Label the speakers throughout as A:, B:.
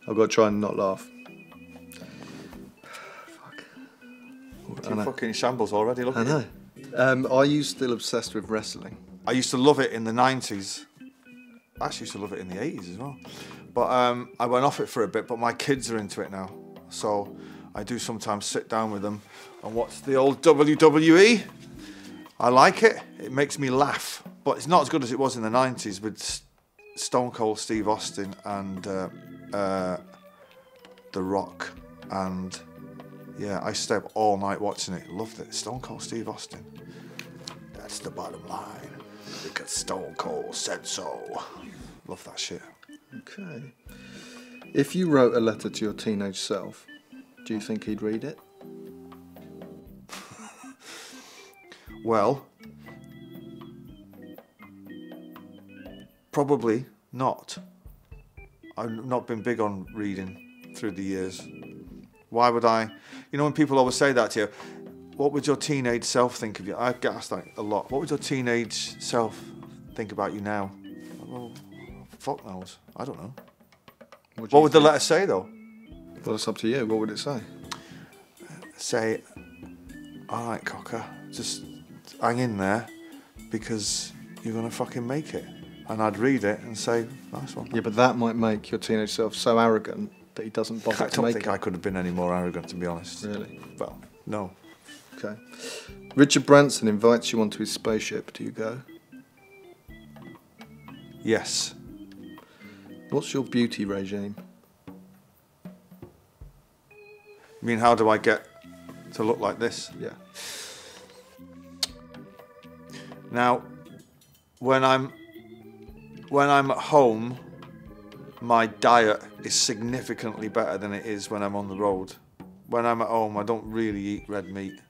A: I've got to try and not laugh. Fuck.
B: You're fucking in shambles already, look
A: I
B: at you.
A: know. Are you still obsessed with wrestling?
B: I used to love it in the 90s. I actually used to love it in the 80s as well. But I went off it for a bit, but my kids are into it now. So I do sometimes sit down with them and watch the old WWE. I like it. It makes me laugh. But it's not as good as it was in the 90s with Stone Cold Steve Austin and The Rock. And yeah, I stayed up all night watching it. Loved it. Stone Cold Steve Austin. That's the bottom line. Because Stone Cold said so. Love that shit.
A: Okay. If you wrote a letter to your teenage self, do you think he'd read it?
B: Well, probably not. I've not been big on reading through the years. Why would I? You know, when people always say that to you, what would your teenage self think of you? I get asked that a lot. What would your teenage self think about you now? Well, fuck knows. I don't know. What would the letter say, though?
A: Well, it's up to you. What would it say?
B: Say, all right, cocker, just hang in there because you're going to fucking make it. And I'd read it and say, nice one.
A: Yeah, but that might make your teenage self so arrogant that he doesn't bother to make it.
B: I don't think I could have been any more arrogant, to be honest.
A: Really?
B: Well, no.
A: Okay. Richard Branson invites you onto his spaceship. Do you go?
B: Yes.
A: What's your beauty regime?
B: I mean, how do I get to look like this?
A: Yeah.
B: Now, when I'm at home, my diet is significantly better than it is when I'm on the road. When I'm at home, I don't really eat red meat,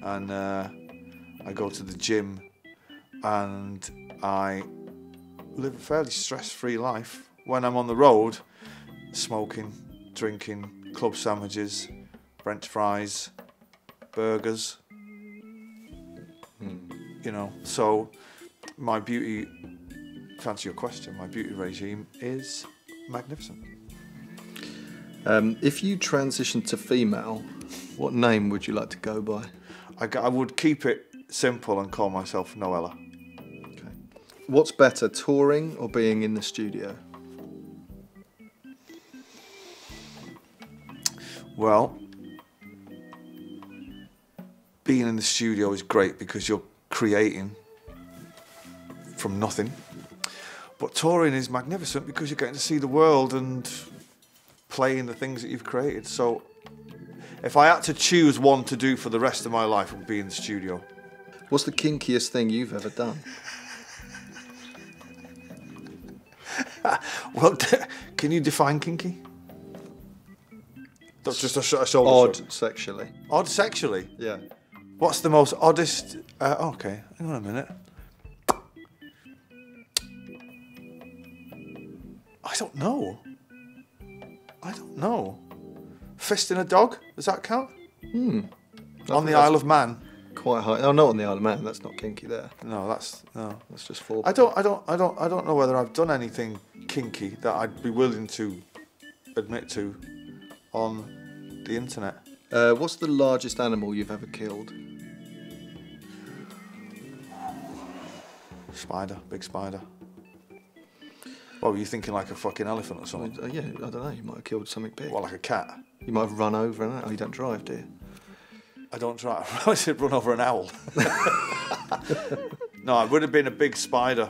B: and I go to the gym, and I live a fairly stress-free life. When I'm on the road, smoking, drinking, club sandwiches, French fries, burgers. You know, so my beauty, to answer your question, my beauty regime is magnificent.
A: If you transitioned to female, what name would you like to go by?
B: I would keep it simple and call myself Noella.
A: Okay. What's better, touring or being in the studio?
B: Well, being in the studio is great because you're creating from nothing. But touring is magnificent because you're getting to see the world and playing the things that you've created. So if I had to choose one to do for the rest of my life, it would be in the studio.
A: What's the kinkiest thing you've ever done?
B: Well, can you define kinky? That's just a shoulder
A: Odd
B: shrug.
A: sexually.
B: Odd sexually?
A: Yeah.
B: What's the most oddest... okay, hang on a minute. I don't know. Fisting a dog? Does that count? On the Isle of Man?
A: Quite high. Oh, not on the Isle of Man. That's not kinky there.
B: No, that's
A: just foreplay.
B: I don't know whether I've done anything kinky that I'd be willing to admit to on the internet.
A: What's the largest animal you've ever killed?
B: Spider, big spider. What were you thinking, like a fucking elephant or something?
A: Yeah, I don't know. You might have killed something big.
B: What, like a cat?
A: You might have run over an owl. Oh, you don't drive, do you?
B: I don't drive. I said run over an owl. No, it would have been a big spider.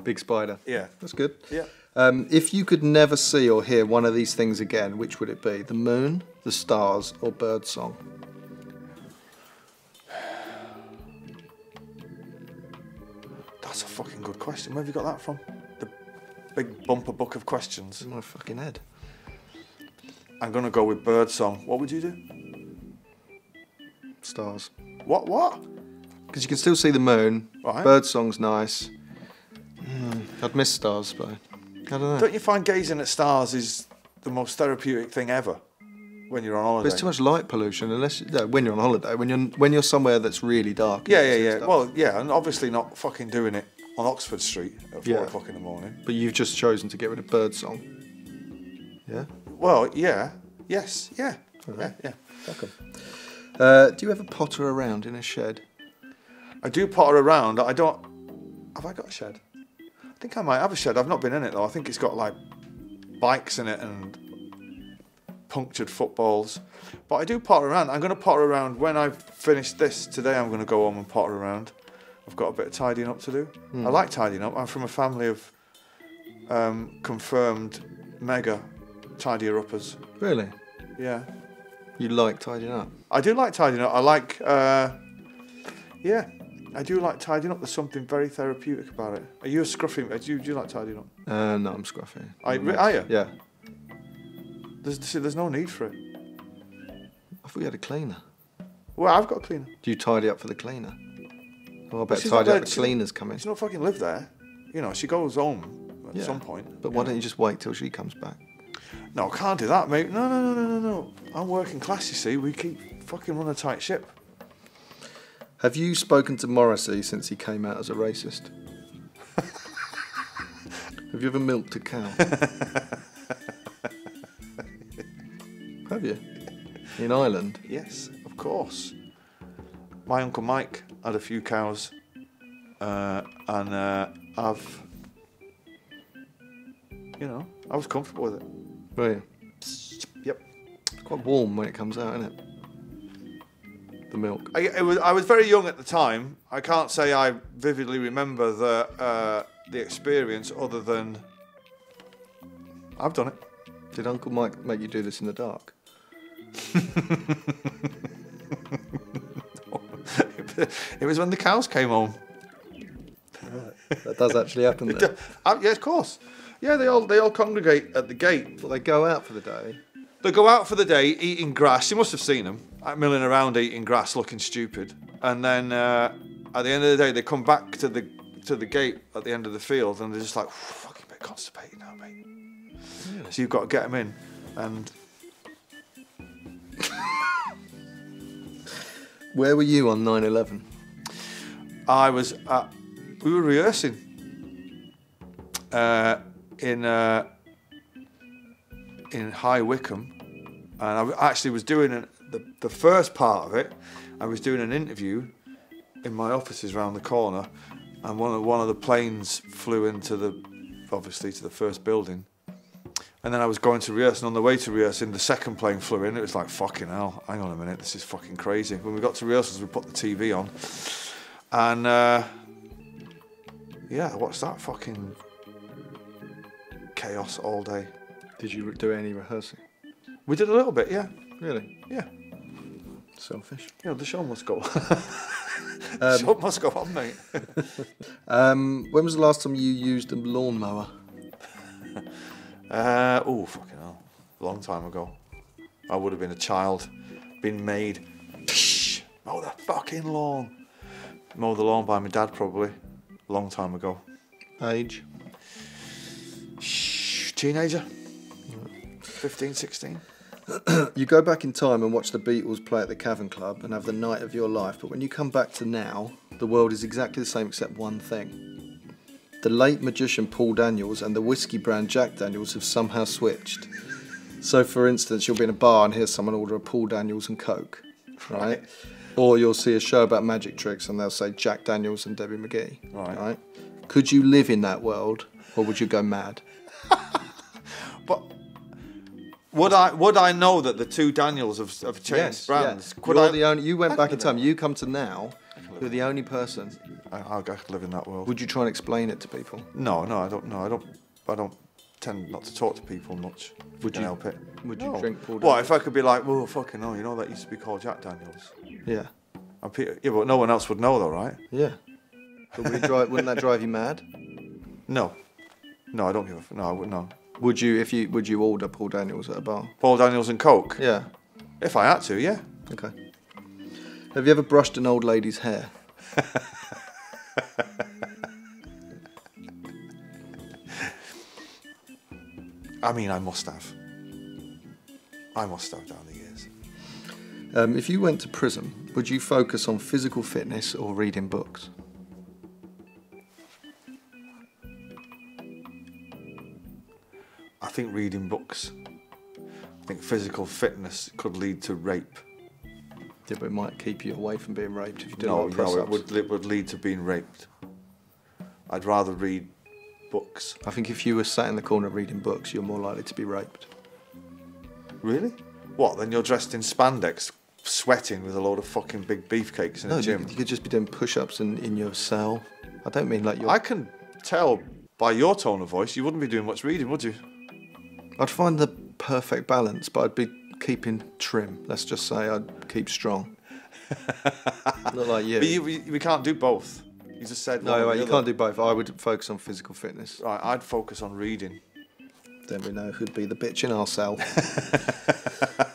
A: Big spider.
B: Yeah.
A: That's good.
B: Yeah.
A: If you could never see or hear one of these things again, which would it be? The moon, the stars, or birdsong?
B: That's a fucking good question. Where have you got that from? The big bumper book of questions.
A: In my fucking head.
B: I'm going to go with birdsong. What would you do?
A: Stars.
B: What?
A: Because you can still see the moon.
B: Right.
A: Birdsong's nice. I'd miss stars, but I don't know.
B: Don't you find gazing at stars is the most therapeutic thing ever when you're on holiday?
A: There's too much light pollution, unless when you're on holiday. When you're somewhere that's really dark.
B: Yeah. Well, yeah, and obviously not fucking doing it on Oxford Street at 4 o'clock in the morning.
A: But you've just chosen to get rid of birdsong. Yeah?
B: Well, yeah. Yes, yeah.
A: Alright.
B: Yeah.
A: Welcome. Do you ever potter around in a shed?
B: I do potter around. I don't... Have I got a shed? I think I might have a shed. I've not been in it, though. I think it's got, like, bikes in it and punctured footballs. But I do potter around. I'm going to potter around when I've finished this today. I'm going to go home and potter around. I've got a bit of tidying up to do. I like tidying up. I'm from a family of confirmed mega tidier-uppers.
A: Really?
B: Yeah.
A: You like tidying up?
B: I do like tidying up. I like... yeah. I do like tidying up. There's something very therapeutic about it. Are you a scruffy... Do you like tidying up?
A: No, I'm scruffy.
B: Are you?
A: Yeah.
B: There's no need for it.
A: I thought you had a cleaner.
B: Well, I've got a cleaner.
A: Do you tidy up for the cleaner? Well, I bet
B: she's
A: tidy
B: not
A: up
B: there.
A: the cleaners coming.
B: She don't fucking live there. You know, she goes home at some point.
A: But why don't you just wait till she comes back?
B: No, I can't do that, mate. No. I'm working class, you see. We keep fucking run a tight ship.
A: Have you spoken to Morrissey since he came out as a racist? Have you ever milked a cow? Have you? In Ireland?
B: Yes, of course. My Uncle Mike had a few cows, and I've, you know, I was comfortable with it.
A: Were you?
B: Yep.
A: It's quite warm when it comes out, isn't it? The milk.
B: I was very young at the time. I can't say I vividly remember the experience other than I've done it.
A: Did Uncle Mike make you do this in the dark?
B: It was when the cows came home.
A: Right. That does actually happen then.
B: Yeah, of course. Yeah, they all congregate at the gate.
A: Well, they go out for the day.
B: They go out for the day eating grass. You must have seen them milling around eating grass, looking stupid. And then at the end of the day, they come back to the gate at the end of the field, and they're just like, fucking bit constipated now, mate. Yeah. So you've got to get them in. And
A: where were you on 9/11?
B: I was we were rehearsing in High Wycombe, and I actually was doing the first part of it. I was doing an interview in my offices round the corner, and one of the planes flew into obviously to the first building, and then I was going to rehearse, and on the way to rehearsing, the second plane flew in. It was like, fucking hell, hang on a minute, this is fucking crazy. When we got to rehearsals, we put the TV on, and yeah, I watched that fucking chaos all day.
A: Did you do any rehearsing?
B: We did a little bit, yeah.
A: Really?
B: Yeah.
A: Selfish.
B: You know, the show must go. The show must go on, mate.
A: When was the last time you used a lawnmower?
B: Oh, fucking hell. A long time ago. I would have been a child. Been made. Psh, mow the fucking lawn. Mow the lawn by my dad, probably. A long time ago.
A: Age?
B: Shh, teenager. 15, 16.
A: You go back in time and watch the Beatles play at the Cavern Club and have the night of your life, but when you come back to now, the world is exactly the same except one thing. The late magician Paul Daniels and the whiskey brand Jack Daniels have somehow switched. So, for instance, you'll be in a bar and hear someone order a Paul Daniels and Coke, right? Or you'll see a show about magic tricks and they'll say Jack Daniels and Debbie McGee, right? Could you live in that world, or would you go mad?
B: But would I know that the two Daniels have changed brands?
A: Yes. You went back in time. You come to now. You're the only person.
B: I could live in that world.
A: Would you try and explain it to people?
B: No, I don't. No, I don't tend not to talk to people much.
A: Would you
B: help it?
A: Would you drink Paul Daniels?
B: What if I could be like, well, fucking hell, you know that used to be called Jack Daniels?
A: Yeah.
B: Yeah, but no one else would know, though, right?
A: Yeah. But wouldn't that drive you mad?
B: No, I don't give a. No, I wouldn't. No.
A: Would you order Paul Daniels at a bar?
B: Paul Daniels and Coke?
A: Yeah.
B: If I had to, yeah.
A: Okay. Have you ever brushed an old lady's hair?
B: I mean, I must have. Down the years.
A: If you went to prison, would you focus on physical fitness or reading books?
B: I think reading books. I think physical fitness could lead to rape.
A: Yeah, but it might keep you away from being raped if you do a
B: No,
A: lot of press-ups.
B: it would lead to being raped. I'd rather read books.
A: I think if you were sat in the corner reading books, you're more likely to be raped.
B: Really? What, then you're dressed in spandex, sweating with a load of fucking big beefcakes in a gym?
A: You could just be doing push-ups in your cell. I don't mean like you're...
B: I can tell by your tone of voice you wouldn't be doing much reading, would you?
A: I'd find the perfect balance, but I'd be keeping trim. Let's just say I'd keep strong. Not like you.
B: But we can't do both. You just said one
A: No,
B: or
A: right,
B: the
A: you
B: other.
A: can't do both. I would focus on physical fitness.
B: Right, I'd focus on reading.
A: Then we know who'd be the bitch in our cell.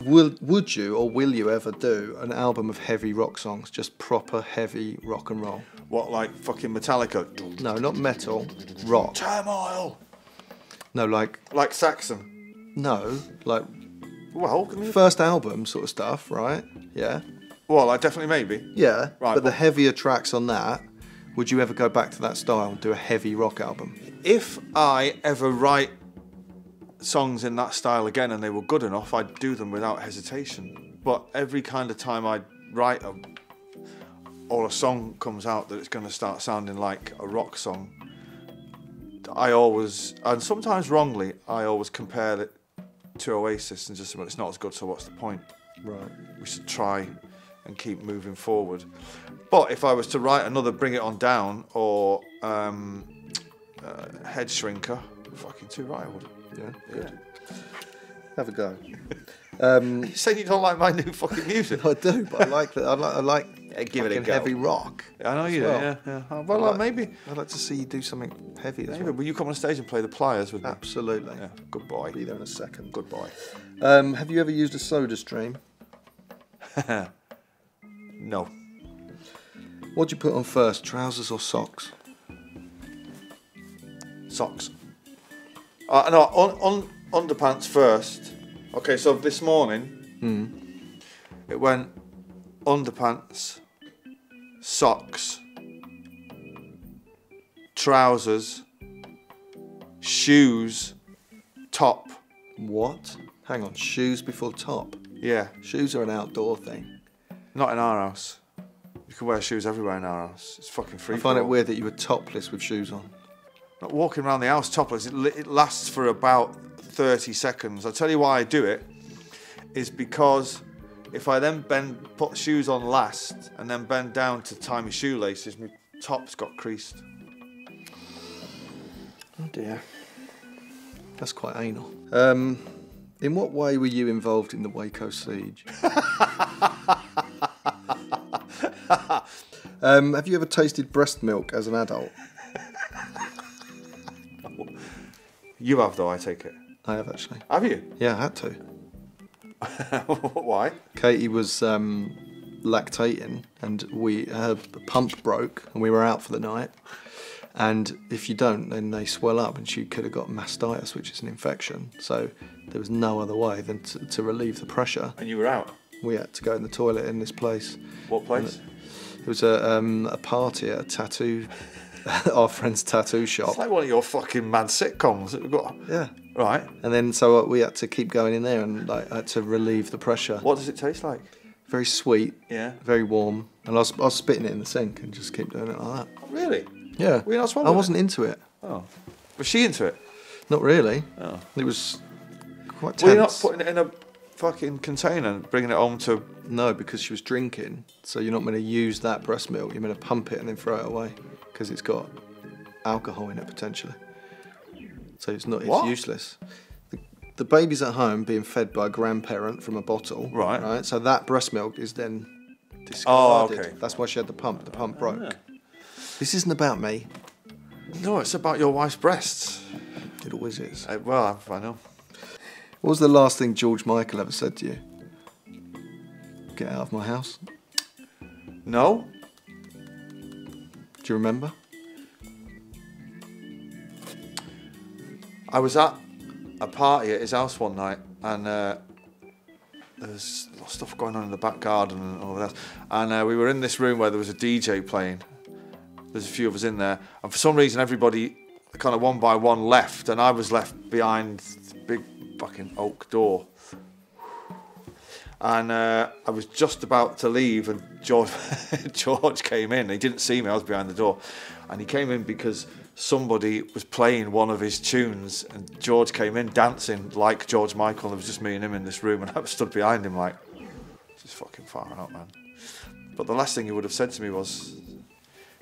A: Would you or will you ever do an album of heavy rock songs, just proper heavy rock and roll?
B: What, like fucking Metallica?
A: No, not metal, rock.
B: Turmoil!
A: No, like
B: Saxon?
A: no, like
B: Well, can you...
A: first album sort of stuff, right? Yeah,
B: Well, like definitely maybe.
A: yeah.
B: Right,
A: but the
B: but-
A: heavier tracks on that, would you ever go back to that style and do a heavy rock album?
B: If I ever write songs in that style again and they were good enough, I'd do them without hesitation. But every kind of time I write them, or a song comes out that it's going to start sounding like a rock song, I always, and sometimes wrongly, I always compare it to Oasis and just say, well, it's not as good, so what's the point?
A: Right.
B: We should try and keep moving forward. But if I was to write another Bring It On Down or Head Shrinker, fucking too right I would.
A: Yeah. Good. Have a go.
B: You saying you don't like my new fucking music?
A: I do, but I like that. I like
B: give it a
A: fucking
B: go.
A: heavy rock.
B: I know you do,
A: well.
B: yeah. Well, maybe.
A: I'd like to see you do something heavy as
B: Maybe.
A: well.
B: Will you come on stage and play the Pliers with me?
A: Absolutely.
B: Yeah, good boy.
A: I'll be there in a second.
B: Good boy.
A: Have you ever used a soda stream?
B: No.
A: What do you put on first, trousers or socks?
B: Socks. No, underpants first. Okay, so this morning, it went underpants, socks, trousers, shoes, top.
A: What? Hang on, shoes before top.
B: Yeah,
A: Shoes are an outdoor thing.
B: not in our house. You can wear shoes everywhere in our house. It's fucking free.
A: I find it weird that you were topless with shoes on.
B: Not walking around the house topless. It lasts for about 30 seconds. I'll tell you why I do it. Is because if I then put shoes on last and then bend down to tie my shoelaces, my top's got creased.
A: Oh dear. That's quite anal. In what way were you involved in the Waco siege? Have you ever tasted breast milk as an adult?
B: You have though, I take it.
A: I have actually.
B: Have you?
A: Yeah, I had to.
B: Why?
A: Katie was lactating and her pump broke and we were out for the night. And if you don't, then they swell up and she could have got mastitis, which is an infection. So there was no other way than to relieve the pressure.
B: And you were out?
A: We had to go in the toilet in this place.
B: What place?
A: It was a party at a tattoo, our friend's tattoo shop.
B: It's like one of your fucking mad sitcoms that we've got.
A: Yeah.
B: Right.
A: And then so we had to keep going in there and I had to relieve the pressure.
B: What does it taste like?
A: Very sweet.
B: Yeah.
A: Very warm. And I was spitting it in the sink and just keep doing it like that.
B: Oh, really?
A: Yeah.
B: Were you not swallowing
A: I wasn't into it.
B: Oh. Was she into it?
A: Not really.
B: Oh.
A: It was quite tense.
B: Were you not putting it in a fucking container and bringing it home to...
A: No, because she was drinking. So you're not meant to use that breast milk. You're meant to pump it and then throw it away because it's got alcohol in it potentially. So it's useless. The baby's at home being fed by a grandparent from a bottle.
B: Right.
A: Right. So that breast milk is then discarded.
B: Oh, okay.
A: That's why she had the pump. The pump broke. Yeah. This isn't about me.
B: No, it's about your wife's breasts.
A: It always is.
B: Well, I know.
A: What was the last thing George Michael ever said to you? Get out of my house.
B: No?
A: Do you remember?
B: I was at a party at his house one night and there was stuff going on in the back garden and all that. And we were in this room where there was a DJ playing. There's a few of us in there. And for some reason, everybody kind of one by one left and I was left behind big fucking oak door. And I was just about to leave, and George came in. He didn't see me, I was behind the door. And he came in because somebody was playing one of his tunes, and George came in dancing like George Michael. And it was just me and him in this room, and I was stood behind him like, this is fucking far out, man. But the last thing he would have said to me was,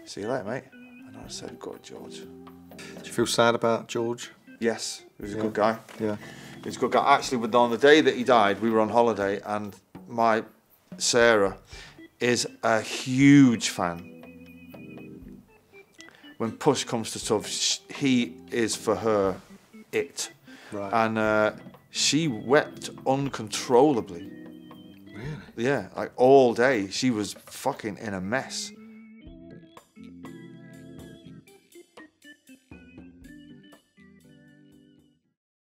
B: see you later, mate. And I said, good, George.
A: Do you feel sad about George?
B: Yes, he was a good guy.
A: Yeah.
B: He was a good guy. Actually, on the day that he died, we were on holiday, and my Sarah is a huge fan. When push comes to shove, he is for her it.
A: Right.
B: And she wept uncontrollably.
A: Really?
B: Yeah, like all day. She was fucking in a mess.